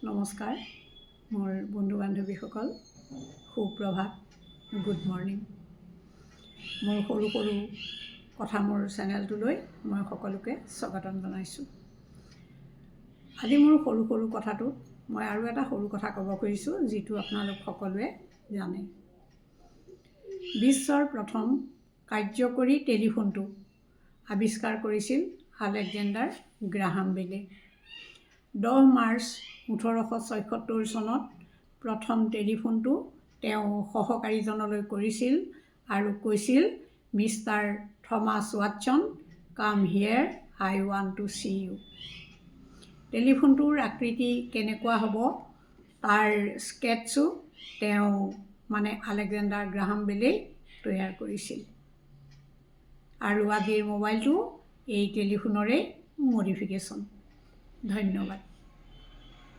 নমস্কাৰ মোৰ বন্ধু বান্ধৱীসকল সুপ্ৰভাত গুড মৰ্ণিং মোৰ সৰু সৰু কথা মোৰ চেনেলটোলৈ মই সকলোকে স্বাগতম জনাইছোঁ। আজি মোৰ সৰু সৰু কথাটোত মই আৰু এটা সৰু কথা ক'ব খুজিছোঁ যিটো আপোনালোক সকলোৱে জানে। বিশ্বৰ প্ৰথম কাৰ্যকৰী টেলিফোনটো আৱিষ্কাৰ কৰিছিল আলেকজেণ্ডাৰ গ্ৰাহাম বেলে। 10 মাৰ্চ 1876 চনত প্ৰথম টেলিফোনটো তেওঁ সহকাৰীজনলৈ কৰিছিল আৰু কৈছিল, mister Thomas Watson, come here, I want to see you. টেলিফোনটোৰ আকৃতি কেনেকুৱা হ'ব তাৰ স্কেটছো তেওঁ আলেকজেণ্ডাৰ গ্ৰাহাম বেলেই তৈয়াৰ কৰিছিল। আৰু আজিৰ মোবাইলটো এই টেলিফোনৰে মডিফিকেশ্যন। ধন্যবাদ।